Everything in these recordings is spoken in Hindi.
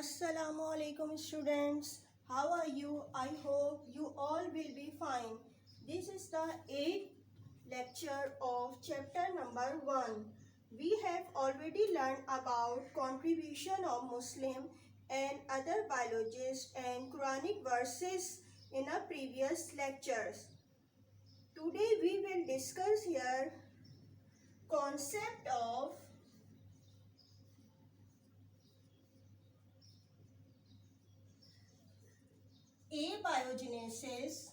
Assalamu alaikum students. How are you? I hope you all will be fine. This is the 8th lecture of chapter number 1. We have already learned about contribution of Muslim and other biologists and Quranic verses in our previous lectures. Today we will discuss here concept of abiogenesis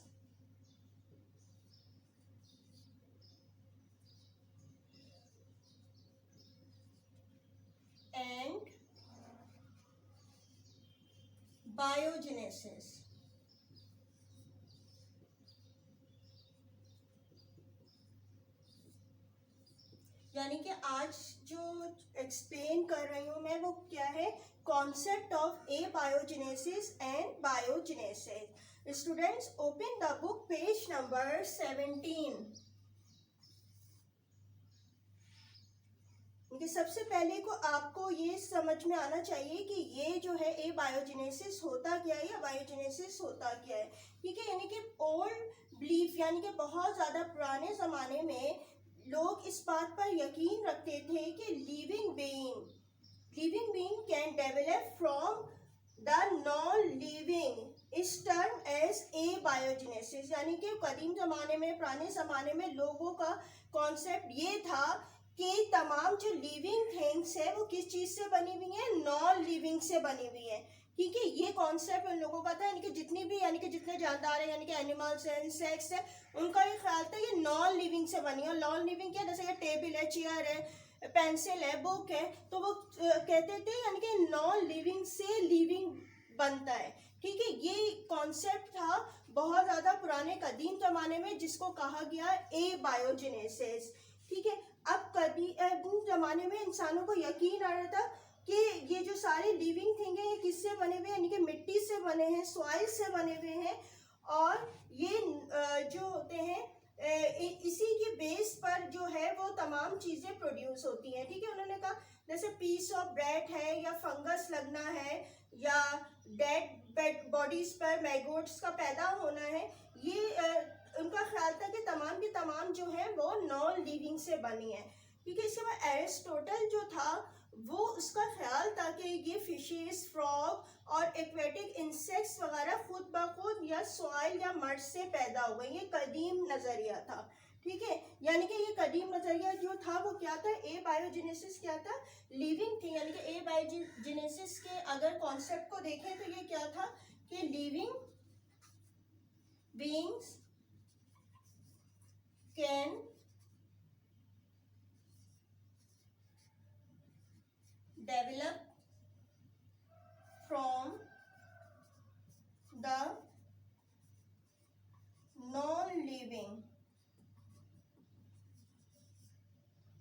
and biogenesis. यानी कि आज जो एक्सप्लेन कर रही हूँ मैं वो क्या है, concept of abiogenesis and biogenesis. Students open the book page number 17. सबसे पहले को आपको ये समझ में आना चाहिए कि ये जो है एबायोजेनेसिस होता क्या है या बायोजेनेसिस होता क्या है. ठीक है, यानी कि ओल्ड बिलीफ यानी कि बहुत ज़्यादा पुराने ज़माने में लोग इस बात पर यकीन रखते थे कि living being can develop from the non living इस टर्म एज एबायोजेनेसिस. यानी कि कदीम ज़माने में, पुराने ज़माने में लोगों का कॉन्सेप्ट ये था कि तमाम जो लिविंग थिंग्स है वो किस चीज़ से बनी हुई है, नॉन लिविंग से बनी हुई है. ठीक है, ये कॉन्सेप्ट उन लोगों का था. यानी कि जितनी भी यानी कि जितने जानदार हैं यानी कि एनिमल्स हैं, इंसेक्ट्स है, उनका ये ख्याल था ये नॉन लिविंग से बनी है. और नॉन लिविंग क्या, जैसे ये टेबल है, चेयर है, पेंसिल है, बुक है, तो वो कहते थे यानी कि नॉन लिविंग से लिविंग बनता है. ठीक है, ये कॉन्सेप्ट था बहुत ज़्यादा पुराने कदीम ज़माने में जिसको कहा गया एबायोजेनेसिस. ठीक है, अब कदीम ज़माने में इंसानों को यकीन आ रहा था कि ये जो सारे लिविंग थिंग है ये किससे बने हुए हैं, यानी कि मिट्टी से बने हैं, सॉइल से बने हुए हैं. और ये जो होते हैं इसी के बेस पर जो है वो तमाम चीज़ें प्रोड्यूस होती हैं. ठीक है, उन्होंने कहा जैसे पीस ऑफ ब्रेड है या फंगस लगना है या डेड बॉडीज पर मैगोट्स का पैदा होना है, ये उनका ख्याल था कि तमाम की तमाम जो है वो नॉन लिविंग से बनी है. ठीक है, इसके बाद एरिस्टोटल जो था वो उसका ख्याल था कि ये फिशेस, फ्रॉग और एक्वेटिक इंसेक्ट्स वगैरह खुद ब खुद या सॉइल या मड से पैदा हुए. ये कदीम नज़रिया था. ठीक है, यानी कि ये कदीम नज़रिया जो था वो क्या था, एबायोजेनेसिस क्या था, लिविंग थिंग. यानी कि एबायोजेनेसिस के अगर कॉन्सेप्ट को देखें तो ये क्या था कि living beings can develop from the non-living.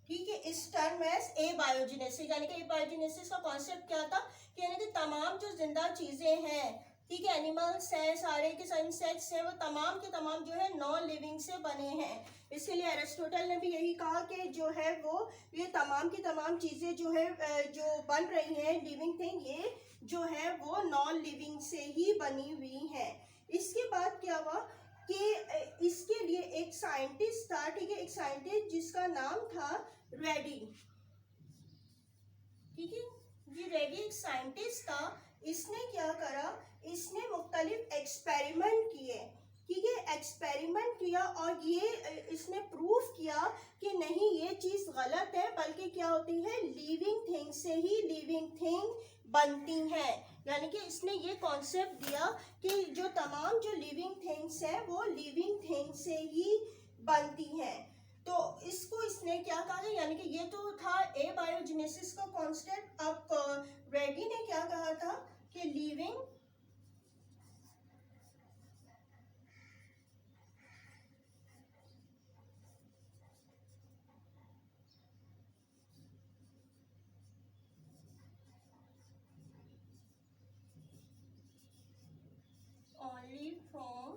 ठीक है, इस टर्म एज एबायोजेनेसिस. यानी कि एबायोजेनेसिस का कॉन्सेप्ट क्या था कि यानी कि तमाम जो जिंदा चीजें हैं, ठीक है, एनिमल्स हैं, सारे के सारे इंसेक्ट्स हैं, वो तमाम के तमाम जो है नॉन लिविंग से बने हैं. इसके लिए एरिस्टोटल ने भी यही कहा कि जो है वो ये तमाम की तमाम चीज़ें जो है जो बन रही हैं लिविंग थिंग, ये जो है वो नॉन लिविंग से ही बनी हुई हैं. इसके बाद क्या हुआ कि इसके लिए एक साइंटिस्ट था. ठीक है, एक साइंटिस्ट जिसका नाम था रेडी. ठीक है, ये रेडी एक साइंटिस्ट था. इसने क्या करा, इसने मुख्तलिफ एक्सपेरिमेंट किए. ठीक है, एक्सपेरिमेंट किया और ये इसने प्रूफ किया कि नहीं ये चीज़ गलत है, बल्कि क्या होती है, लिविंग थिंग से ही लिविंग थिंग बनती हैं. यानी कि इसने ये कॉन्सेप्ट दिया कि जो तमाम जो लिविंग थिंग्स हैं वो लिविंग थिंग से ही बनती हैं. तो इसको इसने क्या कहा, यानी कि ये तो था एबायोजेनेसिस का कॉन्सेप्ट. अब रेडी ने क्या कहा था कि living only from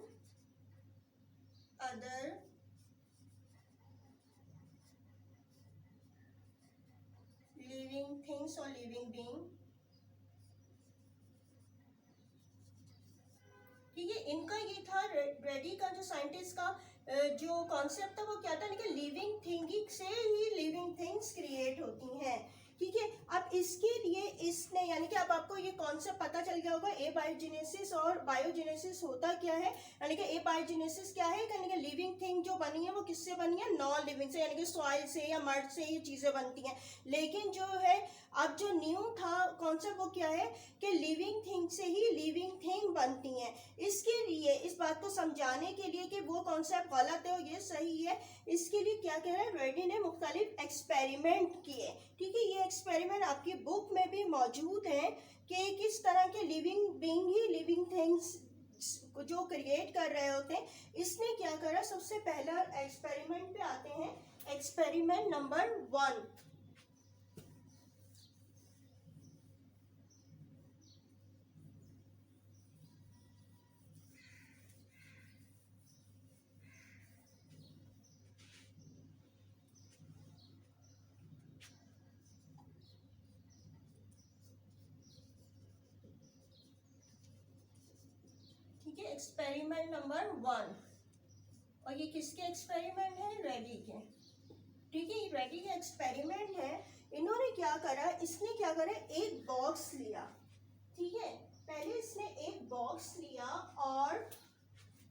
other living things or living being इनका ये था, रेडी का जो साइंटिस्ट का जो कॉन्सेप्ट था वो क्या था, कि लिविंग थिंग से ही लिविंग थिंग्स क्रिएट होती हैं, ठीक है। अब इसके लिए इसने, यानी कि अब आपको ये कॉन्सेप्ट पता चल गया होगा एबायोजेनेसिस और बायोजेनेसिस होता क्या है। यानी कि एबायोजेनेसिस क्या है, यानी कि लिविंग थिंग जो बनी है वो किससे बनी है, नॉन लिविंग से, यानी कि सॉइल से या मर्द से ये चीजें बनती हैं। लेकिन जो है अब जो न्यू था कॉन्सेप्ट वो क्या है कि लिविंग थिंग से ही लिविंग थिंग बनती हैं। इसके लिए इस बात को समझाने के लिए कि वो कॉन्सेप्ट गलत है और ये सही है, इसके लिए क्या कह रहा है, रेडी ने मुख्तलिफ एक्सपेरिमेंट किए, ठीक है। ये एक्सपेरिमेंट आपकी बुक में भी मौजूद है कि किस तरह के लिविंग बीइंग ही लिविंग थिंग्स जो क्रिएट कर रहे होते हैं। इसने क्या करा, सबसे पहला एक्सपेरिमेंट पे आते हैं, एक्सपेरिमेंट नंबर 1। ठीक है, एक्सपेरिमेंट नंबर 1, और ये किसके एक्सपेरिमेंट है, रेडी के, ठीक है। रेडी के एक्सपेरिमेंट है। इन्होंने क्या करा, इसने क्या करा, एक बॉक्स लिया, ठीक है। पहले इसने एक बॉक्स लिया और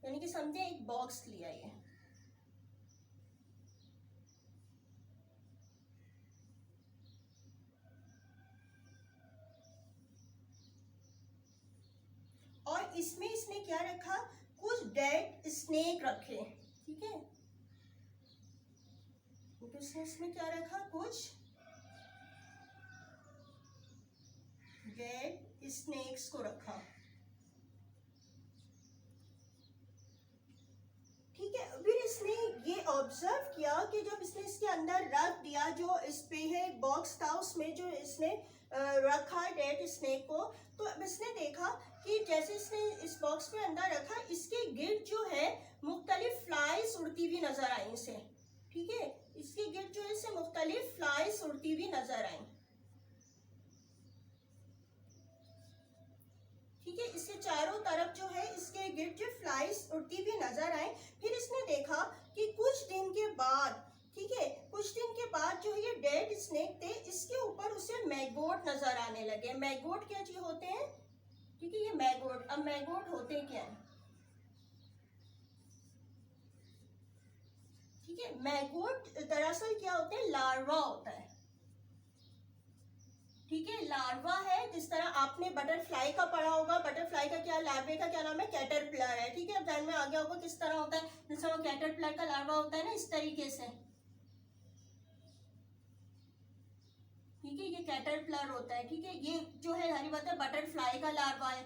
यानी कि समझे एक बॉक्स लिया ये, और इसमें इसने क्या रखा, कुछ डेड स्नेक रखे, ठीक है। तो इसमें क्या रखा, कुछ डेड स्नेक्स को रखा, ठीक है। फिर इसने ये ऑब्जर्व किया कि जब इसने इसके अंदर रख दिया, जो इस पे है बॉक्स था उसमें जो इसने रखा डेड स्नेक को, तो अब इसने देखा कि जैसे इसने इस बॉक्स के अंदर रखा, इसके गिर्द जो है मुख्तलिफ फ्लाइज उड़ती हुई नजर आई इसे, ठीक है। इसके गिर्द जो है इसे मुख्तलिफ फ्लाइज उड़ती हुई नजर आई, ठीक है। इसके चारों तरफ जो है इसके गिर्द जो फ्लाइज उड़ती हुई नजर आए। फिर इसने देखा कि कुछ दिन के बाद, ठीक है, कुछ दिन के बाद जो ये डेड स्नेक थे इसके ऊपर उसे मैगोट नजर आने लगे। मैगोट क्या चीज होते हैं, ठीक है, ये मैगोट। अब मैगोट होते क्या है, ठीक है। मैगोट दरअसल क्या होते हैं, लार्वा होता है, ठीक है। लार्वा है, जिस तरह आपने बटरफ्लाई का पढ़ा होगा, बटरफ्लाई का क्या, लार्वे का क्या नाम है, कैटरपिलर है, ठीक है। ध्यान में आ गया होगा किस तरह होता है, जैसे वो कैटरपिलर का लार्वा होता है ना, इस तरीके से, ठीक है। ये कैटरपिलर होता है, ठीक है। ये जो है हरी बात है, बटरफ्लाई का लार्वा है,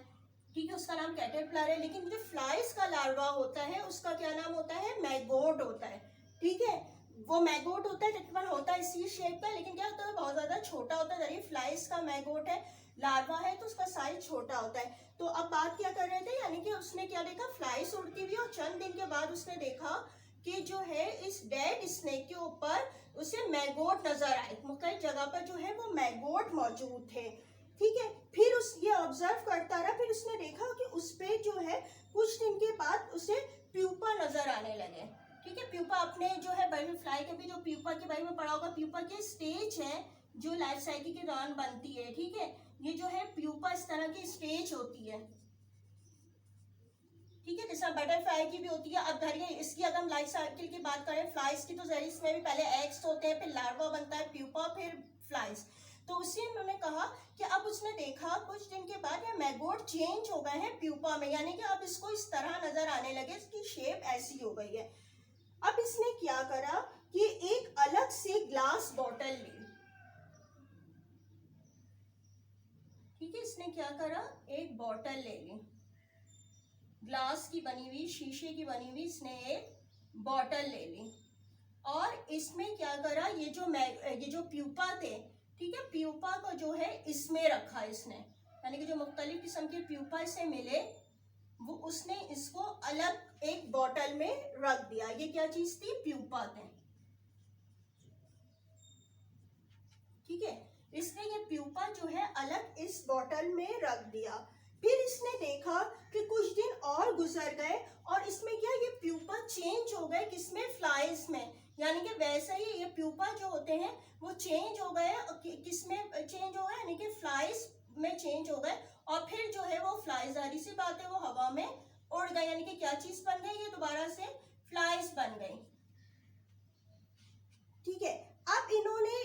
ठीक है, उसका नाम कैटरपिलर है। लेकिन जो फ्लाइज का लार्वा होता है उसका क्या नाम होता है, मैगोट होता है, ठीक है। वो मैगोट होता है, तकरीबन होता है इसी शेप का, लेकिन क्या होता है, बहुत ज्यादा छोटा होता है। जरिए फ्लाइज का मैगोट है, लार्वा है, तो उसका साइज छोटा होता है। तो अब बात क्या कर रहे थे, यानी कि उसने क्या देखा, फ्लाइज उड़ती हुई, और चंद दिन के बाद उसने देखा कि जो है इस डेड स्नेक के ऊपर उसे मैगोट नजर आए, मुख्तलिफ जगह पर जो है वो मैगोट मौजूद थे, ठीक है। फिर उस ये ऑब्जर्व करता रहा, फिर उसने देखा कि उस पे जो है कुछ दिन के बाद उसे प्यूपा नजर आने लगे, ठीक है। प्यूपा अपने जो है बटरफ्लाई के भी जो प्यूपा के बारे में पढ़ा होगा, प्यूपा के स्टेज है जो लाइफ साइकिल के दौरान बनती है, ठीक है। ये जो है प्यूपा इस तरह की स्टेज होती है, ठीक है, जैसा बटरफ्लाई की भी होती है। अब धरिए इसकी अगर हम लाइफ साइकिल की बात करें फ्लाइज की, तो जरिए इसमें भी पहले एग्स होते हैं, फिर लार्वा बनता है, प्यूपा, फिर फ्लाइज। तो उसी में उन्होंने कहा कि अब उसने देखा कुछ दिन के बाद ये मैगोट चेंज हो गए हैं प्यूपा में, यानी कि अब इसको इस तरह नजर आने लगे, इसकी शेप ऐसी हो गई है। अब इसने क्या करा कि एक अलग से ग्लास बॉटल ली, ठीक है। इसने क्या करा, एक बॉटल ले ली, ग्लास की बनी हुई, शीशे की बनी हुई, इसने एक बॉटल ले ली, और इसमें क्या करा, ये जो प्यूपा थे, ठीक है, प्यूपा को जो है इसमें रखा इसने, यानी कि जो मुख्तलिफ किस्म के प्यूपा इसे मिले वो उसने इसको अलग एक बॉटल में रख दिया। ये क्या चीज थी, प्यूपा थे, ठीक है। इसने ये प्यूपा जो है अलग इस बॉटल में रख दिया। फिर इसने देखा कि कुछ दिन और गुजर गुजर गए और इसमें क्या ये प्यूपा चेंज हो गए किसमें, फ्लाइज में, यानी कि वैसे ही ये प्यूपा जो होते हैं वो चेंज हो गए, किसमें चेंज हो गए, यानी कि फ्लाइज में चेंज हो गए और फिर जो है वो फ्लाइज, जारी सी बात है वो हवा में उड़ गए, यानी कि क्या चीज बन गई, ये दोबारा से फ्लाइज बन गई। ठीक है, अब इन्होंने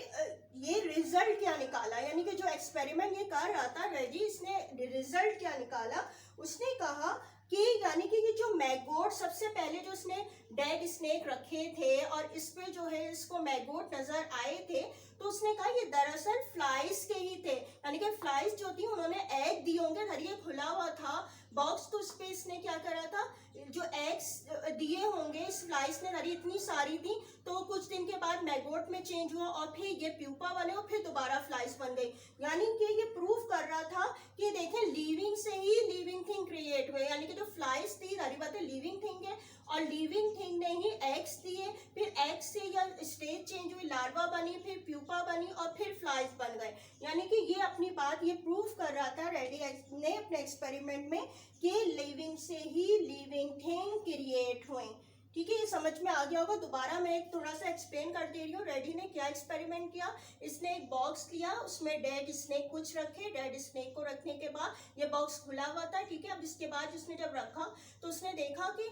ये रिजल्ट क्या निकाला, यानी कि जो एक्सपेरिमेंट ये कर रहा था रेडी, इसने रिजल्ट क्या निकाला, उसने कहा कि यानी कि ये जो मैगोट, सबसे पहले जो इसने डेड स्नेक रखे थे और इस पे जो है इसको मैगोट नजर आए थे, तो उसने कहा ये दरअसल फ्लाइज के ही थे, यानी कि फ्लाइज जो थी उन्होंने एग दिए होंगे, घर ये खुला हुआ था बॉक्स, तो उस पे इसने क्या करा था, जो एग्स दिए होंगे इस फ्लाइज ने, हरी इतनी सारी थी, तो कुछ दिन के बाद मैगोट में चेंज हुआ और फिर ये प्यूपा बने और फिर दोबारा फ्लाइज बन गई, यानी कि ये प्रूफ कर रहा था कि देखें लिविंग से ही लिविंग थिंग क्रिएट हुए, यानी कि जो फ्लाइज थी सारी बातें लिविंग थिंग है और लिविंग थिंग ने ही एग्स दिए, फिर एग्स से या स्टेज चेंज हुई, लार्वा बनी, फिर प्यूपा बनी और फिर फ्लाइज बन गए, यानी कि ये अपनी बात ये प्रूफ कर रहा था रेडी ने अपने एक्सपेरिमेंट में कि लिविंग से ही लिविंग थिंग क्रिएट हुए। ठीक है, ये समझ में आ गया होगा। दोबारा मैं एक थोड़ा सा एक्सप्लेन कर दे रही हूँ। रेडी ने क्या एक्सपेरिमेंट किया, इसने एक बॉक्स लिया, उसमें डेड स्नेक कुछ रखे, डेड स्नेक को रखने के बाद ये बॉक्स खुला हुआ था, ठीक है। अब इसके बाद उसने जब रखा तो उसने देखा कि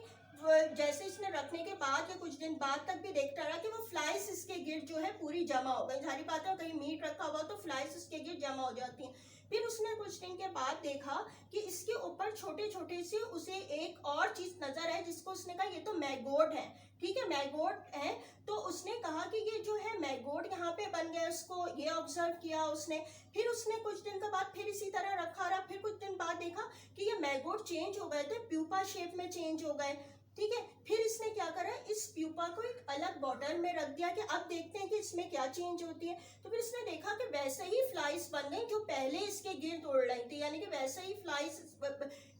जैसे इसने रखने के बाद या कुछ दिन बाद तक भी देखता रहा कि वो फ्लाइज इसके गिर्द जो है पूरी जमा हो गई, सारी बात है, कहीं मीट रखा हुआ तो फ्लाइज इसके गिर्द जमा हो जाती हैं। फिर उसने कुछ दिन के बाद देखा कि इसके ऊपर छोटे छोटे से उसे एक और चीज नजर है, जिसको उसने कहा ये तो मैगोट है, ठीक है, मैगोट है। तो उसने कहा कि ये जो है मैगोट यहाँ पे बन गया, उसको ये ऑब्जर्व किया उसने। फिर उसने कुछ दिन के बाद फिर इसी तरह रखा रहा, फिर कुछ दिन बाद देखा कि ये मैगोट चेंज हो गए थे, प्यूपा शेप में चेंज हो गए, ठीक है। फिर इसने क्या करा, इस प्यूपा को एक अलग बॉटल में रख दिया कि अब देखते हैं कि इसमें क्या चेंज होती है। तो फिर इसने देखा कि वैसे ही फ्लाइज बन गई जो पहले इसके गिर्द उड़ रही थी, यानी कि वैसे ही फ्लाइज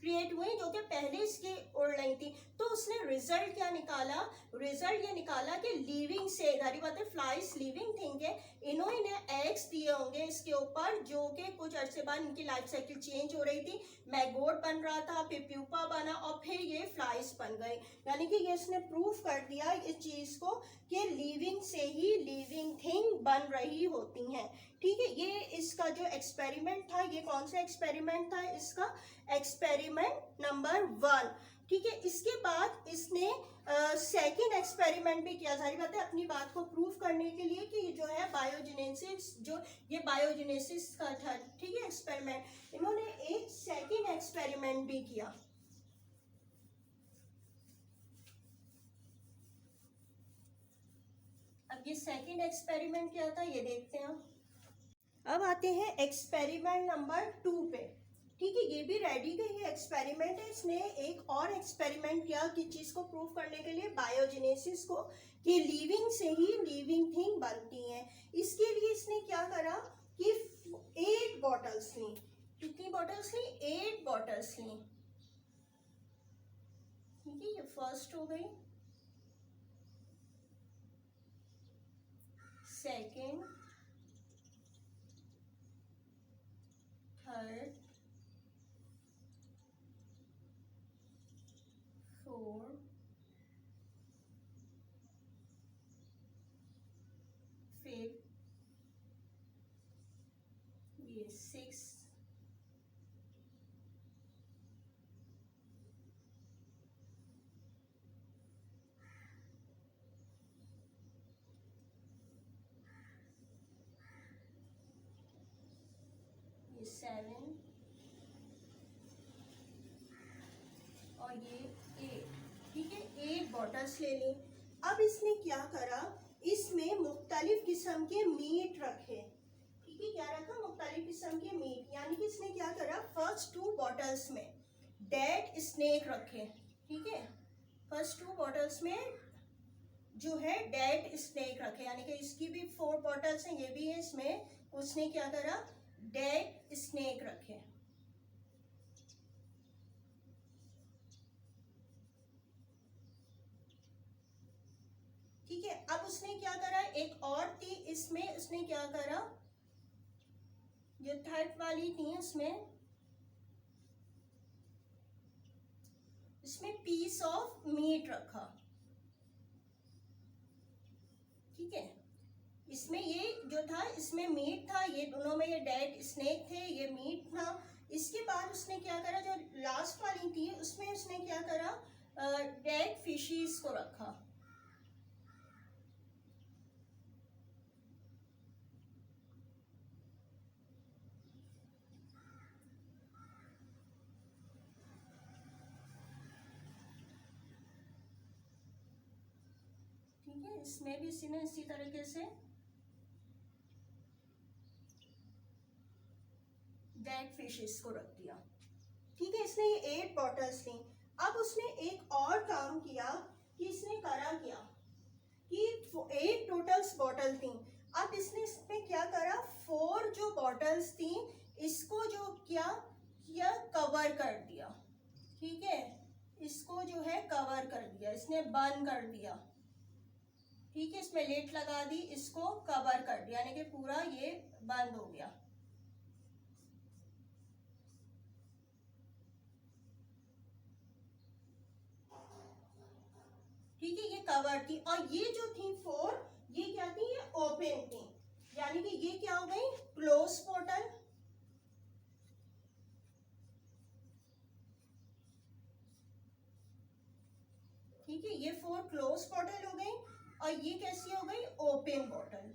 क्रिएट हुई जो कि पहले इसके उड़ रही थी। तो उसने रिजल्ट क्या निकाला, रिजल्ट ये निकाला कि लिविंग से, सारी बात है, फ्लाइज लिविंग थिंग है, इन्होंने एग्स दिए होंगे इसके ऊपर जो कि कुछ अरसे बाद इनकी लाइफ साइकिल चेंज हो रही थी, मैगोट बन रहा था, फिर प्यूपा बना और फिर ये फ्लाइज बन गए, यानी कि ये इसने प्रूफ कर दिया इस चीज को कि लिविंग से ही लिविंग थिंग बन रही होती हैं। ठीक है, ये इसका जो एक्सपेरिमेंट था, ये कौन सा एक्सपेरिमेंट था, इसका एक्सपेरिमेंट नंबर 1। ठीक है, इसके बाद इसने सेकेंड एक्सपेरिमेंट भी किया, सारी बातें अपनी बात को प्रूव करने के लिए कि ये जो है बायोजेनेसिस, जो ये बायोजेनेसिस का था, ठीक है, एक्सपेरिमेंट। इन्होंने एक सेकेंड एक्सपेरिमेंट भी किया। अब ये सेकेंड एक्सपेरिमेंट क्या था ये देखते हैं। अब आते हैं एक्सपेरिमेंट नंबर 2 पे। ठीक है, ये भी रेडी का ही एक्सपेरिमेंट है। इसने एक और एक्सपेरिमेंट किया कि चीज को प्रूव करने के लिए, बायोजेनेसिस को, कि लिविंग से ही लिविंग थिंग बनती हैं। इसके लिए इसने क्या करा कि 8 बॉटल्स ली। कितनी बॉटल्स ली, 8 बॉटल्स ली। ठीक है, ये फर्स्ट हो गई, सेकेंड, थर्ड, फोर्थ, फिफ्थ, ये 6, 7 और ये 8। ठीक है, 8 बॉटल्स ले ली। अब इसने क्या करा, इसमें मुख्तलिफ किस्म के मीट रखे। ठीक है, क्या रखा, मुख्तलिफ किस्म के मीट, यानी कि इसने क्या करा, फर्स्ट 2 बॉटल्स में डेड स्नेक रखे। ठीक है, फर्स्ट 2 बॉटल्स में जो है डेड स्नेक रखे, यानी कि इसकी भी 4 बॉटल्स हैं, ये भी है, इसमें उसने क्या करा, डेड स्नेक रखे। ठीक है, अब उसने क्या करा, एक और थी इसमें, उसने क्या करा, जो थर्ड वाली थी उसमें इसमें पीस ऑफ मीट रखा, ठीक है। इसमें ये जो था इसमें मीट था, ये दोनों में ये डेड स्नेक थे, ये मीट था। इसके बाद उसने क्या करा, जो लास्ट वाली थी उसमें उसने क्या करा, डेड फिशेस को रखा। ठीक है, इसमें भी इसी ने इसी तरीके से डेड फिशेस को रख दिया, ठीक है। इसने ये 8 बॉटल्स ली। अब उसने एक और काम किया कि इसने करा क्या कि 8 टोटल्स बॉटल थी। अब इसने इसमें क्या करा, 4 जो बॉटल्स थी इसको जो किया कवर कर दिया, ठीक है। इसको जो है कवर कर दिया, इसने बंद कर दिया, ठीक है। इसमें लेट लगा दी, इसको कवर कर दिया, यानी कि पूरा ये बंद हो गया। ठीक है, ये कवर थी। और ये जो थी 4, ये क्या थी, ये ओपन थी, यानी कि ये क्या हो गई, क्लोज बॉटल। ठीक है, ये 4 क्लोज बॉटल हो गई और ये कैसी हो गई, ओपन बॉटल।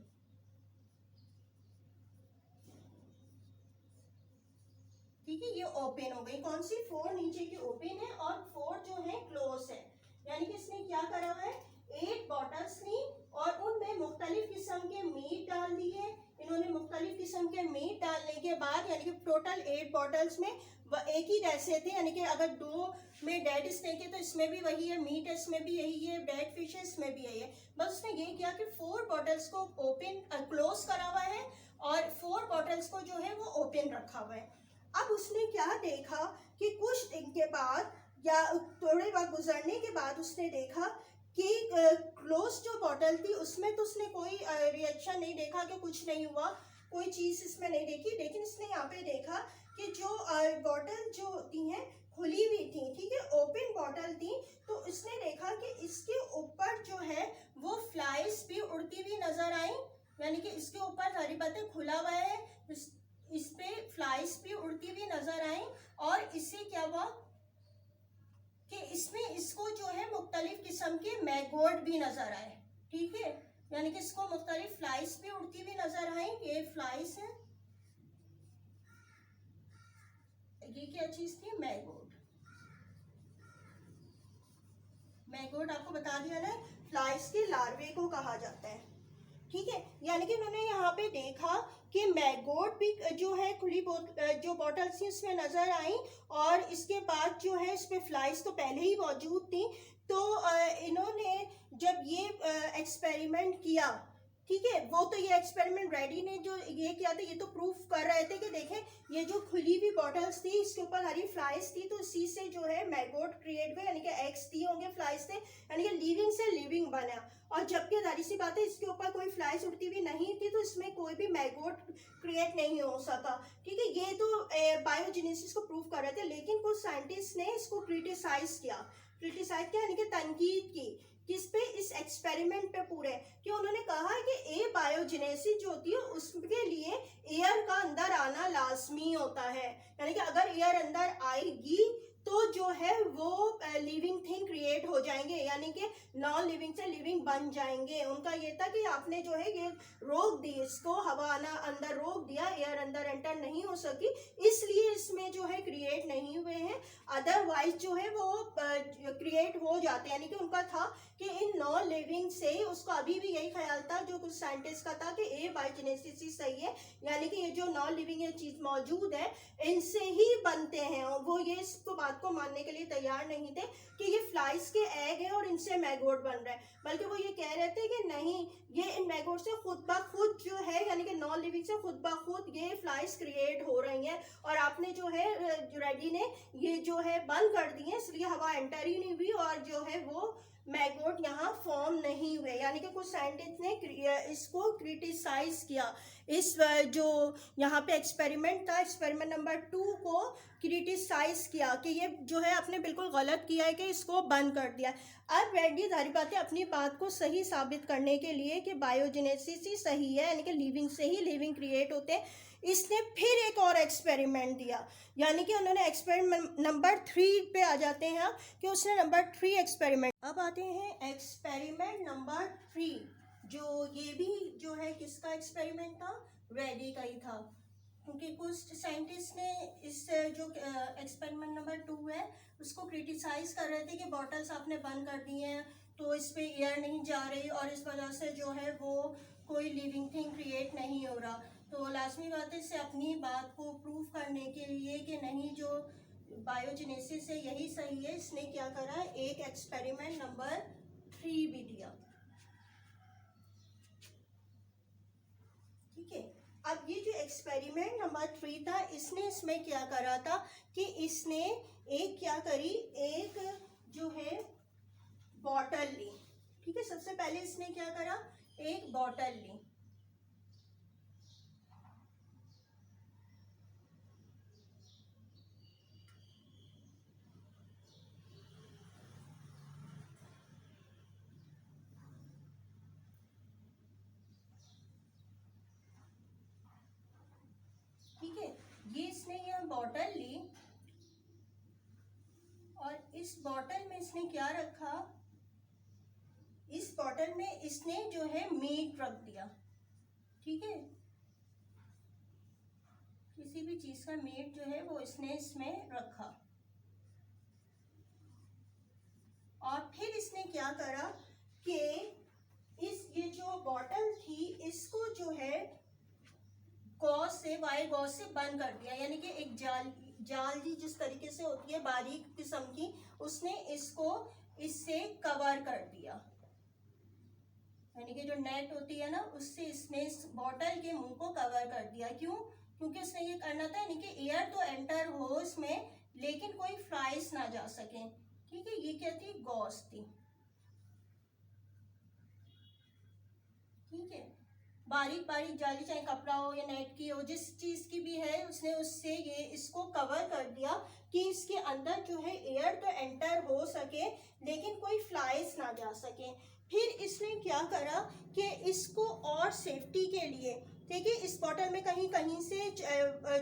ठीक है, ये ओपन हो गई। कौन सी, 4 नीचे की ओपन है और 4 जो है क्लोज है। यानी कि इसने क्या करा है, 8 बॉटल्स ली और उनमें मुख्तलिफ किस्म के मीट डाल दिए। इन्होंने मुख्तलिफ किस्म के मीट डालने के बाद, यानी कि टोटल 8 बॉटल्स में एक ही जैसे थे, यानी कि अगर 2 में डेड स्नेक है तो इसमें भी वही है, मीट है इसमें भी यही है, डेड फिश है इसमें भी यही है। बस उसने ये किया कि 4 बॉटल्स को ओपन क्लोज करा हुआ है और 4 बॉटल्स को जो है वो ओपन रखा हुआ है। अब उसने क्या देखा कि कुछ दिन के बाद या थोड़े वक्त गुजरने के बाद उसने देखा कि क्लोज जो बॉटल थी उसमें तो उसने कोई रिएक्शन नहीं देखा, कि कुछ नहीं हुआ, कोई चीज़ इसमें नहीं देखी। लेकिन इसने यहाँ पे देखा कि जो बॉटल जो होती हैं खुली हुई थी, ठीक है, ओपन बॉटल थी, तो इसने देखा कि इसके ऊपर जो है वो फ्लाइज भी उड़ती हुई नजर आई। यानी कि इसके ऊपर सारी बातें खुला हुआ है, इस पे फ्लाइज भी उड़ती हुई नजर आई। और इससे क्या हुआ कि इसमें इसको जो है मुख्तलिफ किस्म के मैगोट भी नजर आए, ठीक है। यानी कि इसको मुख्तलिफ फ्लाइज भी उड़ती हुई नजर आई। ये फ्लाइज है, ये क्या चीज थी, मैगोट। मैगोट आपको बता दिया ना, फ्लाइज के लार्वे को कहा जाता है, ठीक है। यानी कि उन्होंने यहाँ पे देखा कि मैगोट भी जो है खुली जो बॉटल्स थी उसमें नजर आई और इसके बाद जो है इसमें फ्लाइज तो पहले ही मौजूद थी। तो इन्होंने जब ये एक्सपेरिमेंट किया, ठीक है, वो तो ये एक्सपेरिमेंट रेडी ने जो ये किया था, ये तो प्रूफ कर रहे थे कि देखें ये जो खुली हुई बॉटल्स थी इसके ऊपर हरी फ्लाइज थी, तो इसी से जो है मैगोट क्रिएट हुए, यानी कि एग्स दिए होंगे फ्लाइज से, यानी कि लिविंग से लिविंग बना। और जबकि जारी सी बात है इसके ऊपर कोई फ्लाइज उड़ती हुई नहीं थी, तो इसमें कोई भी मैगोट क्रिएट नहीं हो सका, ठीक है। ये तो बायोजेनेसिस को प्रूव कर रहे थे। लेकिन कुछ साइंटिस्ट ने इसको क्रिटिसाइज किया, यानी कि तनकीद की, किस पे, इस एक्सपेरिमेंट पे पूरे, कि उन्होंने कहा कि ए बायोजेनेसिस जो होती है उसके लिए एयर का अंदर आना लाजमी होता है। यानी कि अगर एयर अंदर आएगी तो जो है वो लिविंग थिंग क्रिएट हो जाएंगे, यानी कि नॉन लिविंग से लिविंग बन जाएंगे। उनका ये था कि आपने जो है ये रोक दी, इसको हवा आना अंदर रोक दिया, एयर अंदर एंटर नहीं हो सकी, इसलिए इसमें जो है क्रिएट नहीं हुए हैं। अदरवाइज जो है वो क्रिएट हो जाते, यानी कि उनका था कि इन नॉन लिविंग से, उसको अभी भी यही ख्याल था जो कुछ साइंटिस्ट का था कि ए बायोजेनेसिस ही सही है, यानी कि ये जो नॉन लिविंग ये चीज मौजूद है इनसे ही बनते हैं। और वो ये इसको बात को मानने के लिए तैयार नहीं थे कि ये फ्लाइज के एग है और इनसे मैगोट बन रहा है, बल्कि वो ये कह रहे थे कि नहीं, ये इन मैगोट से खुद ब खुद जो है, यानी कि नॉन लिविंग से खुद ब खुद ये फ्लाइज क्रिएट हो रही हैं और आपने जो है रेडी ने ये जो है बंद कर दी है, इसलिए हवा एंटर ही नहीं हुई और जो है वो मैगोट यहाँ फॉर्म नहीं हुए, यानी कि कुछ साइंटिस्ट ने इसको क्रिटिसाइज किया। इस जो यहाँ पे एक्सपेरिमेंट था, एक्सपेरिमेंट नंबर 2 को क्रिटिसाइज किया कि ये जो है आपने बिल्कुल गलत किया है कि इसको बंद कर दिया। अब रेड्डी जाहिर बात है अपनी बात को सही साबित करने के लिए कि बायोजेनेसिस ही सही है, यानी कि लिविंग से ही लिविंग क्रिएट होते हैं, इसने फिर एक और एक्सपेरिमेंट दिया। यानी कि उन्होंने एक्सपेरिमेंट नंबर 3 पे आ जाते हैं कि उसने नंबर 3 एक्सपेरिमेंट। अब आते हैं एक्सपेरिमेंट नंबर 3, जो ये भी जो है किसका एक्सपेरिमेंट था, रेड्डी का ही था। क्योंकि कुछ साइंटिस्ट ने इस जो एक्सपेरिमेंट नंबर 2 है उसको क्रिटिसाइज कर रहे थे कि बॉटल्स आपने बंद कर दी हैं तो इस पे एयर नहीं जा रही और इस वजह से जो है वो कोई लिविंग थिंग क्रिएट नहीं हो रहा। तो लाजमी बात है इसे अपनी बात को प्रूव करने के लिए कि नहीं जो बायोजेनेसिस है यही सही है, इसने क्या करा, एक एक्सपेरिमेंट नंबर 3 भी दिया। ठीक है, अब ये जो एक्सपेरिमेंट नंबर 3 था इसने इसमें क्या करा था कि इसने एक क्या करी, एक जो है बॉटल ली। ठीक है, सबसे पहले इसने क्या करा, एक बॉटल ली। ठीक है, ये इसने यह बॉटल ली और इस बॉटल में इसने क्या रखा, इस बॉटल में इसने जो है मीट रख दिया। ठीक है, किसी भी चीज का मीट जो है वो इसने इसमें रखा और फिर इसने क्या करा कि इस ये जो बॉटल थी इसको जो है गॉज से, वायर गॉज से बंद कर दिया। यानी कि एक जाल जी जिस तरीके से होती है बारीक किस्म की, उसने इसको इससे कवर कर दिया। यानी कि जो नेट होती है ना उससे इसने इस बॉटल के मुंह को कवर कर दिया। क्यों? क्योंकि उसने ये करना था यानी कि एयर तो एंटर हो इसमें लेकिन कोई फ्लाइज ना जा सके। ठीक है, ये क्या थी, गॉज थी। ठीक है, बारीक बारीक जाली, चाहे कपड़ा हो या नेट की हो, जिस चीज की भी है, उसने उससे ये इसको कवर कर दिया कि इसके अंदर जो है एयर तो एंटर हो सके लेकिन कोई फ्लाइज ना जा सके। फिर इसने क्या करा कि इसको और सेफ्टी के लिए, देखिए इस बॉटल में कहीं कहीं से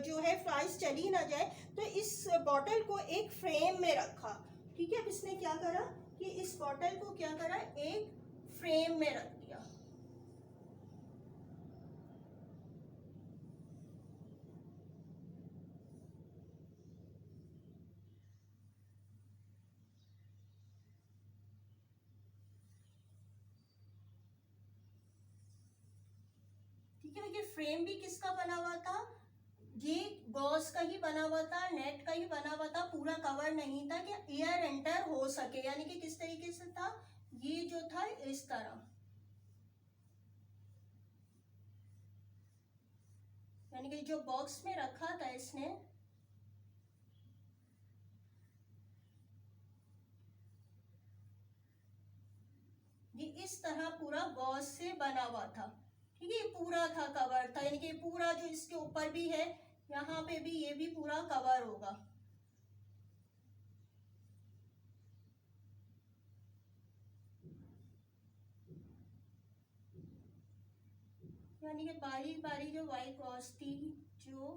जो है फ्लाइज चली ना जाए, तो इस बॉटल को एक फ्रेम में रखा। ठीक है, अब इसने क्या करा कि इस बॉटल को क्या करा, एक फ्रेम में रख दिया। ठीक है, देखिए फ्रेम भी किसका बना हुआ था, ये गॉज का ही बना हुआ था, नेट का ही बना हुआ था, पूरा कवर नहीं था कि एयर एंटर हो सके। यानी कि किस तरीके से था, ये जो था इस तरह, यानी कि जो बॉक्स में रखा था इसने, ये इस तरह पूरा गॉज से बना हुआ था। ठीक है, ये पूरा था कवर था, यानी कि पूरा जो इसके ऊपर भी है यहाँ पे भी ये भी पूरा कवर होगा। यानी कि बारी बारी जो व्हाइट गॉज थी जो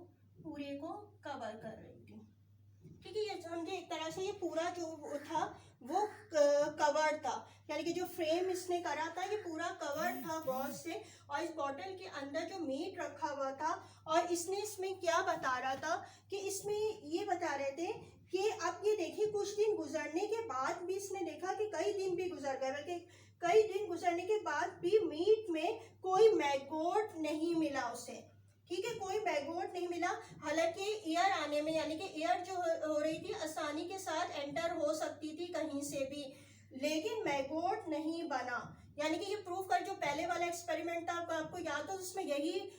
पूरे को कवर कर रही थी। ठीक है, ये समझे एक तरह से ये पूरा जो था वो कवर था, यानी कि जो फ्रेम इसने करा था ये पूरा कवर था गॉज से। और इस बॉटल के अंदर जो मीट रखा हुआ था, और इसने इसमें क्या बता रहा था कि इसमें ये बता रहे थे कि अब ये देखिए कुछ दिन गुजरने के बाद भी इसने देखा कि कई दिन भी गुजर गए, बल्कि कई दिन गुजरने के बाद भी मीट में कोई मैगोट नहीं मिला उसे। ठीक है, कोई मैगोट नहीं मिला। हालांकि एयर आने में, यानी कि एयर जो हो रही थी आसानी के साथ एंटर हो सकती थी कहीं से भी, लेकिन मैगोट नहीं बना। यानी कि ये प्रूव कर, जो पहले वाला एक्सपेरिमेंट था आपको याद हो, उसमें यही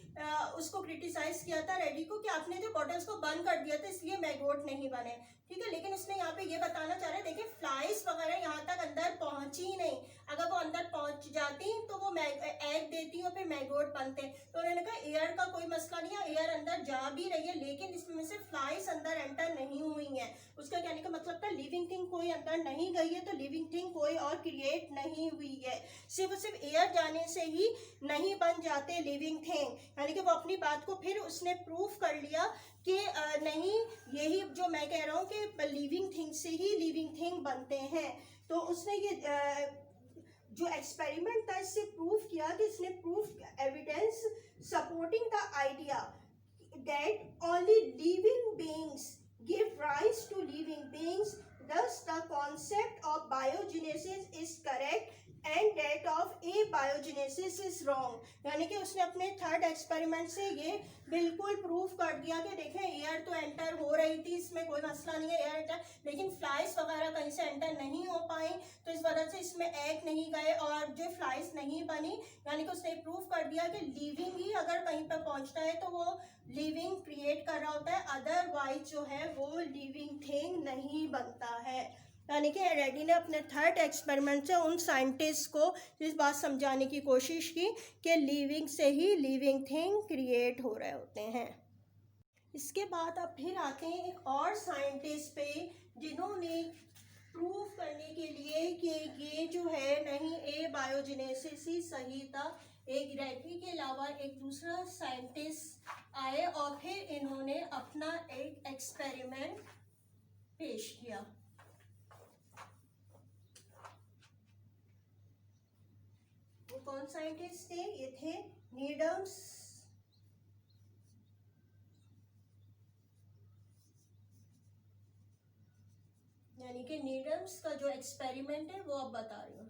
उसको क्रिटिसाइज किया था रेडी को कि आपने जो बॉटल्स को बंद कर दिया था इसलिए मैगोट नहीं बने, ठीक है। लेकिन उसने यहाँ पे ये बताना चाह रहे, देखिए फ्लाइज वगैरह यहाँ तक अंदर पहुंची ही नहीं, अगर वो अंदर पहुंच जाती तो वो एग देती और फिर मैगोट बनते। तो उन्होंने कहा एयर का कोई मसला नहीं है, एयर अंदर जा भी रही है लेकिन इसमें से फ्लाइज अंदर एंटर नहीं हुई है। उसका कहने का मतलब था लिविंग थिंग कोई अंदर नहीं गई है, तो लिविंग थिंग कोई और क्रिएट नहीं हुई है। सिर्फ एयर जाने से ही नहीं बन जाते लिविंग थिंग। यानी कि वो अपनी बात को फिर उसने प्रूफ कर लिया कि नहीं, यही जो मैं कह रहा हूँ कि लिविंग थिंग से ही लिविंग थिंग बनते हैं। तो उसने ये जो एक्सपेरिमेंट था इससे प्रूफ किया कि इसने proof evidence supporting the idea that only living beings give rise to living beings, thus the concept of biogenesis is correct and that of abiogenesis is wrong। यानी कि उसने अपने थर्ड एक्सपेरिमेंट से ये बिल्कुल प्रूफ कर दिया कि देखें एयर तो एंटर हो रही थी, इसमें कोई मसला नहीं है एयर एंटर, लेकिन फ्लाइज वगैरह कहीं से एंटर नहीं हो पाई, तो इस वजह से इसमें एग नहीं गए और जो फ्लाइज नहीं बनी। यानी कि उसने प्रूफ कर दिया कि लिविंग ही अगर कहीं पर पहुंचता है तो वो लिविंग क्रिएट कर रहा होता है, अदरवाइज जो है वो लिविंग थिंग नहीं बनता है। यानी कि रेडी ने अपने थर्ड एक्सपेरिमेंट से उन साइंटिस्ट को इस बात समझाने की कोशिश की कि लिविंग से ही लिविंग थिंग क्रिएट हो रहे होते हैं। इसके बाद अब फिर आते हैं एक और साइंटिस्ट पे जिन्होंने प्रूफ करने के लिए कि ये जो है नहीं ए बायोजेनेसिस ही सही था। एक रेडी के अलावा एक दूसरा साइंटिस्ट आए और फिर इन्होंने अपना एक एक्सपेरिमेंट पेश किया। वो कौन साइंटिस्ट थे? ये थे नीडम्स यानी कि नीडम्स का जो एक्सपेरिमेंट है वो अब बता रही हूँ।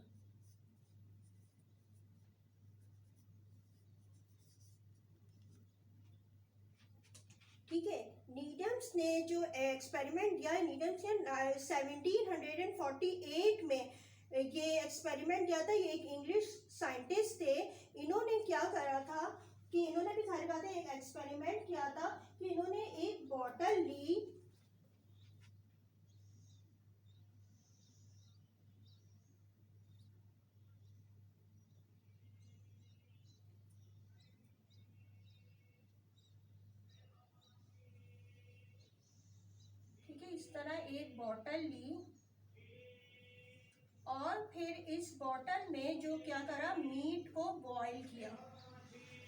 ठीक है, नीडम्स ने जो एक्सपेरिमेंट दिया है, नीडम्स ने 1748 में ये एक्सपेरिमेंट दिया था। ये एक इंग्लिश साइंटिस्ट थे। इन्होंने क्या करा था कि इन्होंने भी सारी बातें एक एक्सपेरिमेंट किया था कि इन्होंने एक बॉटल ली, ठीक है, इस तरह एक बॉटल ली और फिर इस बॉटल में जो क्या करा, मीट को बॉईल किया।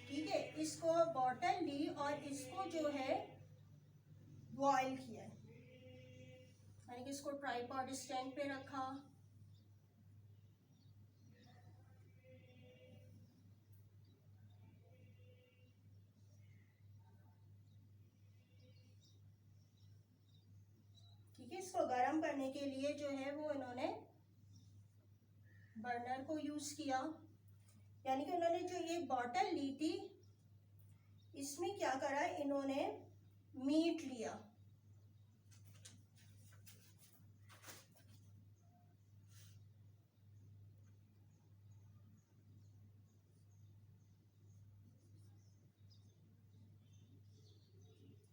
ठीक है, इसको बॉटल ली और इसको जो है बॉईल किया, यानी कि इसको ट्राइपॉड स्टैंड पे रखा। ठीक है, इसको गर्म करने के लिए जो है वो इन्होंने बर्नर को यूज किया। यानी कि उन्होंने जो ये बॉटल ली थी इसमें क्या करा, इन्होंने मीट लिया,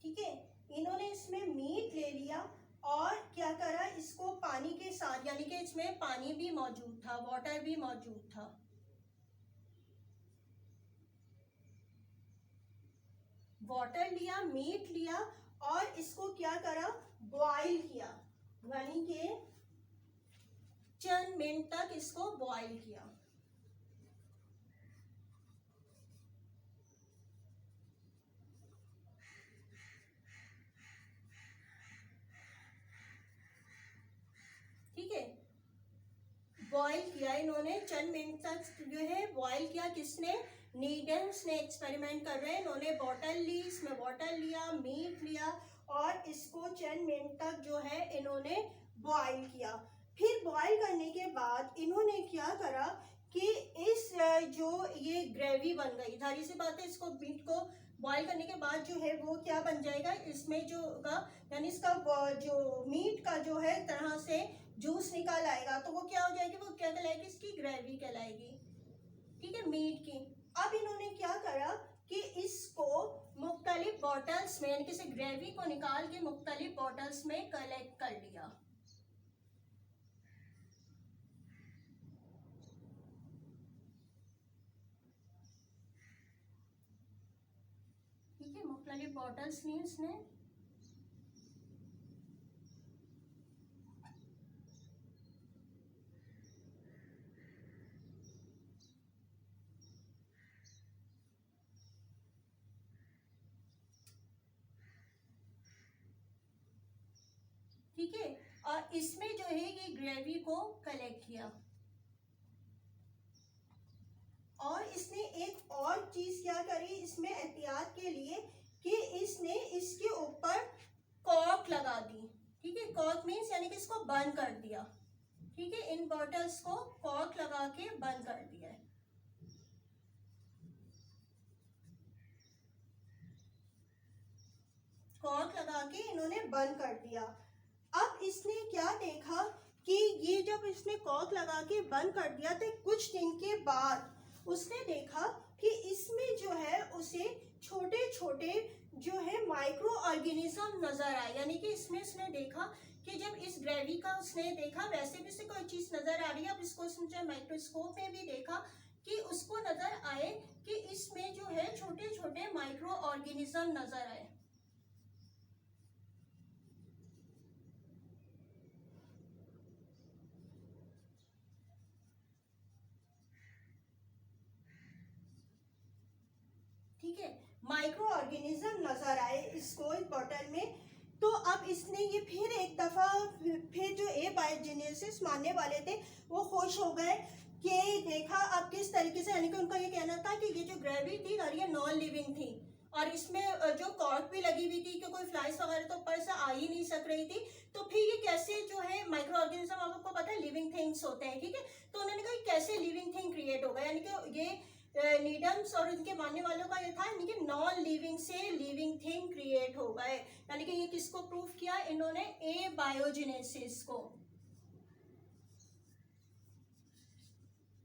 ठीक है, इन्होंने इसमें मीट ले लिया और क्या करा, इसको पानी के साथ, यानी कि इसमें पानी भी मौजूद था, वाटर भी मौजूद था। वाटर लिया, मीट लिया और इसको क्या करा, बॉईल किया, यानी कि चंद मिनट तक इसको बॉईल किया। ठीक है, बॉईल किया इन्होंने चंद मिनट तक जो है बॉईल किया। किसने? नीडम्स ने एक्सपेरिमेंट कर रहे हैं। इन्होंने बॉटल ली, इसमें वाटर लिया, मीट लिया और इसको चंद मिनट तक जो है इन्होंने बॉईल किया। फिर बॉईल करने के बाद इन्होंने क्या करा कि इस जो ये ग्रेवी बन गई, जाहिर सी बात है इसको मीट को बॉईल करने के बाद जो है वो क्या बन जाएगा, इसमें जो होगा यानी इसका जो मीट का जो है तरह से जूस निकाल आएगा, तो वो क्या हो जाएगी, वो क्या कहलाएगी, इसकी ग्रेवी कहलाएगी, ठीक है, मीट की। अब इन्होंने क्या करा कि इसको मुख्तलिफ बॉटल्स में यानी कि इसे ग्रेवी को निकाल के मुख्तलिफ बॉटल्स में कलेक्ट कर लिया। ठीक है, मुख्तलिफ बॉटल्स ली उसने। ठीक है, और इसमें जो है ये ग्रेवी को कलेक्ट किया। और इसने एक और चीज क्या करी इसमें एहतियात के लिए कि इसने इसके ऊपर कॉर्क लगा दी। ठीक है, कॉर्क मीन्स यानी कि इसको बंद कर दिया। ठीक है, इन बॉटल्स को कॉर्क लगा के बंद कर दिया है। कॉर्क लगा के इन्होंने बंद कर दिया। अब इसने क्या देखा कि ये जब इसने कॉर्क लगा के बंद कर दिया तो कुछ दिन के बाद उसने देखा कि इसमें जो है उसे छोटे छोटे जो है माइक्रो ऑर्गेनिज्म नजर आए। यानी कि इसमें उसने देखा कि जब इस ग्रेवी का उसने देखा वैसे भी उसे कोई चीज नजर आ रही है, अब इसको उसने माइक्रोस्कोप में भी देखा कि उसको नजर आए कि इसमें जो है छोटे छोटे माइक्रो ऑर्गेनिज्म नजर आए। ठीक है, माइक्रो ऑर्गेनिज्म नजर आए इसको इस बॉटल में। तो अब इसने ये फिर एक दफा फिर जो एबायोजेनेसिस मानने वाले थे वो खुश हो गए कि देखा अब किस तरीके से, यानी कि उनका ये कहना था कि ये जो ग्रेवी थी और ये नॉन लिविंग थी और इसमें जो कॉर्क भी लगी हुई थी कि कोई फ्लाइज वगैरह तो ऊपर से आ ही नहीं सक रही थी, तो फिर ये कैसे जो है माइक्रो ऑर्गेनिज्म, आपको पता है लिविंग थिंग्स होते हैं। ठीक है, तो उन्होंने कहा कैसे लिविंग थिंग क्रिएट होगा, यानी कि ये नीडम्स और उनके मानने वालों का ये था यानी कि नॉन लिविंग से लिविंग थिंग क्रिएट हो गए। यानी कि ये किसको प्रूफ किया इन्होंने, एबायोजेनेसिस को।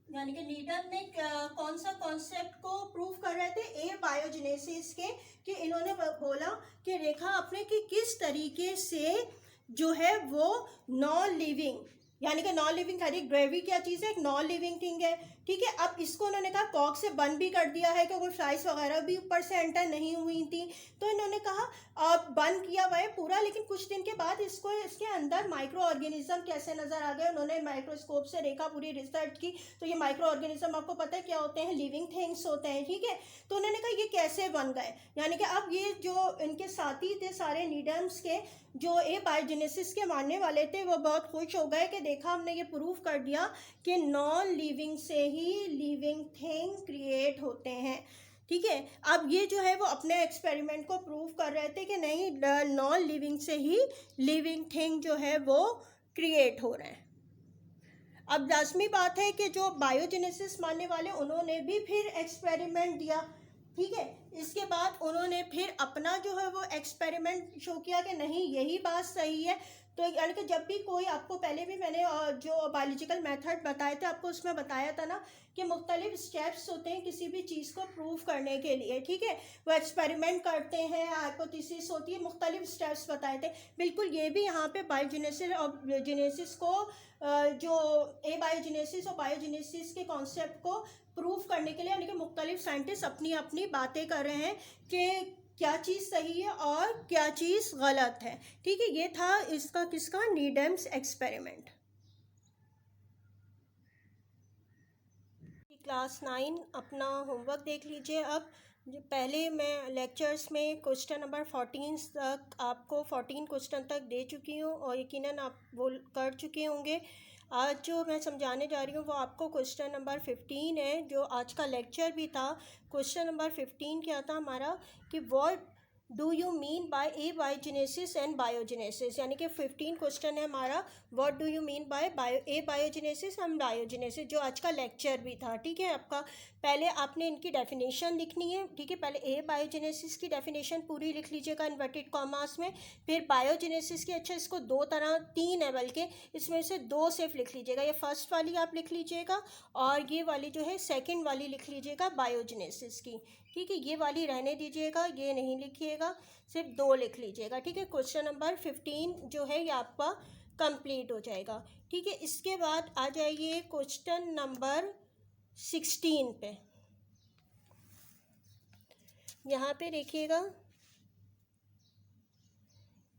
यानी कि नीडम ने कौन सा कॉन्सेप्ट को प्रूफ कर रहे थे, एबायोजेनेसिस के, कि इन्होंने बोला कि रेखा आपने कि किस तरीके से जो है वो नॉन लिविंग, यानी कि नॉन लिविंग हरी ग्रेवी क्या चीज़ है, एक नॉन लिविंग थिंग है। ठीक है, अब इसको उन्होंने कहा कॉक से बंद भी कर दिया है कि कोई फ्लाइज वगैरह भी ऊपर से एंटर नहीं हुई थी। तो इन्होंने कहा अब बंद किया हुआ है पूरा, लेकिन कुछ दिन के बाद इसको इसके अंदर माइक्रो ऑर्गेनिज्म कैसे नजर आ गए। उन्होंने माइक्रोस्कोप से देखा, पूरी रिसर्च की, तो ये माइक्रो ऑर्गेनिज्म आपको पता है क्या होते हैं, लिविंग थिंग्स होते हैं। ठीक है, तो उन्होंने कहा ये कैसे बन गए, यानी कि अब ये जो इनके साथी थे सारे नीडम्स के जो एबायोजेनेसिस के मानने वाले थे वो बहुत खुश हो गए कि देखा हमने ये प्रूफ कर दिया कि नॉन लिविंग से ही लिविंग थिंग क्रिएट होते हैं। ठीक है, अब ये जो है वो अपने एक्सपेरिमेंट को प्रूव कर रहे थे कि नहीं, नॉन लिविंग से ही लिविंग थिंग जो है वो क्रिएट हो रहे हैं। अब लाजमी बात है कि जो बायोजेनेसिस मानने वाले उन्होंने भी फिर एक्सपेरिमेंट दिया। ठीक है, इसके बाद उन्होंने फिर अपना जो है वो एक्सपेरिमेंट शो किया कि नहीं यही बात सही है। तो यानी कि जब भी कोई, आपको पहले भी मैंने जो बायोलॉजिकल मेथड बताए थे आपको उसमें बताया था ना कि मुख्तलिफ स्टेप्स होते हैं किसी भी चीज़ को प्रूव करने के लिए। ठीक है, वो एक्सपेरिमेंट करते हैं, हाइपोथेसिस होती है, मुख्तलिफ स्टेप्स बताए थे। बिल्कुल ये भी यहाँ पे बायोजेनेसिस और जेनेसिस को जो एबायोजेनेसिस और बायोजेनेसिस के कॉन्सेप्ट को प्रूफ करने के लिए यानी कि मुख्तलिफ साइंटिस्ट अपनी अपनी बातें कर रहे हैं कि क्या चीज़ सही है और क्या चीज़ गलत है। ठीक है, ये था इसका किसका, नीडम्स एक्सपेरिमेंट। क्लास 9 अपना होमवर्क देख लीजिए। अब जो पहले मैं लेक्चर्स में क्वेश्चन नंबर 14 तक आपको 14 क्वेश्चन तक दे चुकी हूँ और यकीनन आप वो कर चुके होंगे। आज जो मैं समझाने जा रही हूँ वो आपको क्वेश्चन नंबर 15 है, जो आज का लेक्चर भी था। क्वेश्चन नंबर 15 क्या था हमारा कि what do you mean by A biogenesis and biogenesis, यानी कि 15 क्वेश्चन है हमारा, what do you mean by A biogenesis and biogenesis, जो आज का लेक्चर भी था। ठीक है, आपका पहले आपने इनकी डेफिनेशन लिखनी है। ठीक है, पहले ए बायोजेनेसिस की डेफिनेशन पूरी लिख लीजिएगा इन्वर्टेड कॉमास में, फिर बायोजेनेसिस की, अच्छा इसको तीन है बल्कि, इसमें से 2 सिर्फ लिख लीजिएगा, ये फर्स्ट वाली आप लिख लीजिएगा और ये वाली जो है सेकेंड वाली लिख लीजिएगा बायोजेनेसिस की। ठीक है, ये वाली रहने दीजिएगा, ये नहीं लिखिएगा, सिर्फ 2 लिख लीजिएगा। ठीक है, क्वेश्चन नंबर 15 जो है ये आपका कंप्लीट हो जाएगा। ठीक है, इसके बाद आ जाइए क्वेश्चन नंबर 16 पे। यहाँ पे देखिएगा,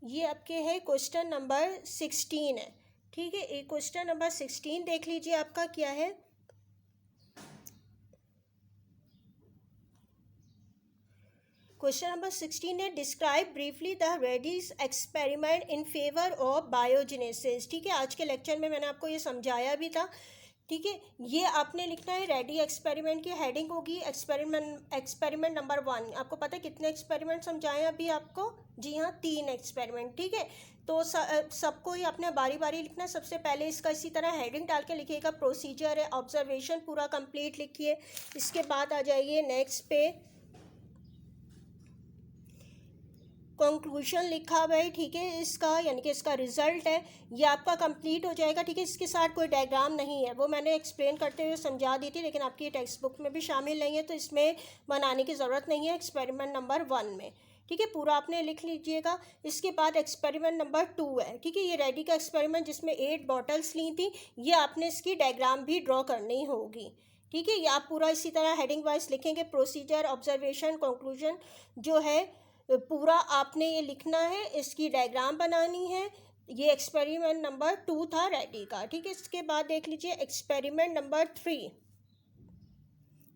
ये आपके है क्वेश्चन नंबर 16 है। ठीक है, एक क्वेश्चन नंबर 16 देख लीजिए आपका क्या है। क्वेश्चन नंबर 16 है, describe briefly the Reddy's experiment in favour of biogenesis. ठीक है, आज के लेक्चर में मैंने आपको ये समझाया भी था। ठीक है, ये आपने लिखना है, रेडी एक्सपेरिमेंट की हेडिंग होगी एक्सपेरिमेंट नंबर 1। आपको पता है कितने एक्सपेरिमेंट समझाए अभी आपको? जी हाँ, 3 एक्सपेरिमेंट। ठीक है, तो सबको ही आपने बारी बारी लिखना। सबसे पहले इसका इसी तरह हेडिंग डाल के लिखिएगा, प्रोसीजर है, ऑब्जर्वेशन पूरा कंप्लीट लिखिए। इसके बाद आ जाइए नेक्स्ट पे, कंक्लूजन लिखा हुआ है। ठीक है, इसका यानी कि इसका रिजल्ट है, ये आपका कंप्लीट हो जाएगा। ठीक है, इसके साथ कोई डायग्राम नहीं है, वो मैंने एक्सप्लेन करते हुए समझा दी थी, लेकिन आपकी टेक्स्ट बुक में भी शामिल नहीं है, तो इसमें बनाने की ज़रूरत नहीं है एक्सपेरिमेंट नंबर 1 में। ठीक है, पूरा आपने लिख लीजिएगा। इसके बाद एक्सपेरिमेंट नंबर 2 है। ठीक है, ये रेडी का एक्सपेरिमेंट जिसमें 8 बॉटल्स ली थी, ये आपने इसकी डायग्राम भी ड्रॉ करनी होगी। ठीक है, ये आप पूरा इसी तरह हेडिंग वाइज लिखेंगे, प्रोसीजर, ऑब्जर्वेशन, कंक्लूजन जो है पूरा आपने ये लिखना है, इसकी डायग्राम बनानी है। ये एक्सपेरिमेंट नंबर 2 था रेडी का। ठीक है, इसके बाद देख लीजिए एक्सपेरिमेंट नंबर 3,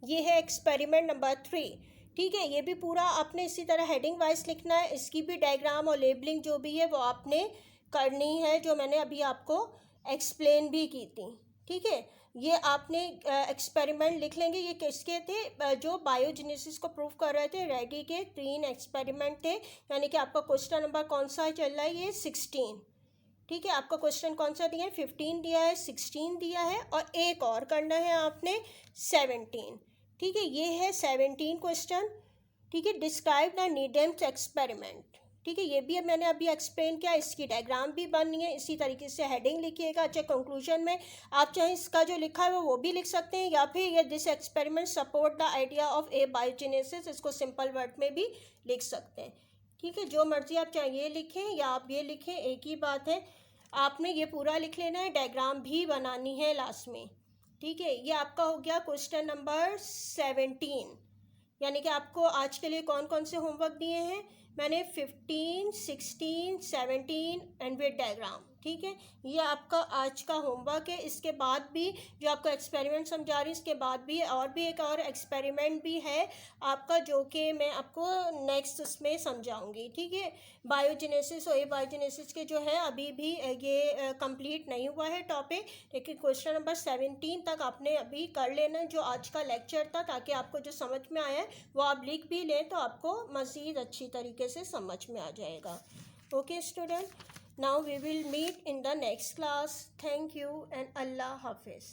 ये है एक्सपेरिमेंट नंबर 3। ठीक है, ये भी पूरा आपने इसी तरह हेडिंग वाइज लिखना है, इसकी भी डायग्राम और लेबलिंग जो भी है वो आपने करनी है, जो मैंने अभी आपको एक्सप्लेन भी की थी। ठीक है, ये आपने एक्सपेरिमेंट लिख लेंगे। ये किसके थे? जो बायोजेनेसिस को प्रूव कर रहे थे, रेडी के 3 एक्सपेरिमेंट थे। यानी कि आपका क्वेश्चन नंबर कौन सा चल रहा है? ये 16। ठीक है, आपका क्वेश्चन कौन सा दिया है? 15 दिया है, 16 दिया है, और एक और करना है आपने 17। ठीक है, ये है 17 क्वेश्चन। ठीक है, डिस्क्राइब द नीडेम्स एक्सपेरिमेंट। ठीक है, ये भी मैंने अभी एक्सप्लेन किया, इसकी डायग्राम भी बननी है, इसी तरीके से हेडिंग लिखिएगा। अच्छा, कंक्लूजन में आप चाहे इसका जो लिखा है वो भी लिख सकते हैं, या फिर ये this experiment support the idea of A biogenesis, इसको सिंपल वर्ड में भी लिख सकते हैं। ठीक है, जो मर्जी आप चाहे ये लिखें या आप ये लिखें, एक ही बात है। आपने ये पूरा लिख लेना है, डायग्राम भी बनानी है लास्ट में। ठीक है, ये आपका हो गया क्वेश्चन नंबर 17। यानी कि आपको आज के लिए कौन कौन से होमवर्क दिए हैं? मैंने 15, 16, 17 एंड विद डायग्राम। ठीक है, ये आपका आज का होमवर्क है। इसके बाद भी जो आपको एक्सपेरिमेंट समझा रही, इसके बाद भी एक और एक्सपेरिमेंट भी है आपका, जो कि मैं आपको नेक्स्ट उसमें समझाऊंगी। ठीक है, बायोजेनेसिस और ए बायोजेनेसिस के जो है अभी भी ये कंप्लीट नहीं हुआ है टॉपिक, लेकिन क्वेश्चन नंबर 17 तक आपने अभी कर लेना जो आज का लेक्चर था, ताकि आपको जो समझ में आया है वो आप लिख भी लें, तो आपको मज़ीद अच्छी तरीके से समझ में आ जाएगा। Okay student, now we will meet in the next class. Thank you and Allah Hafiz.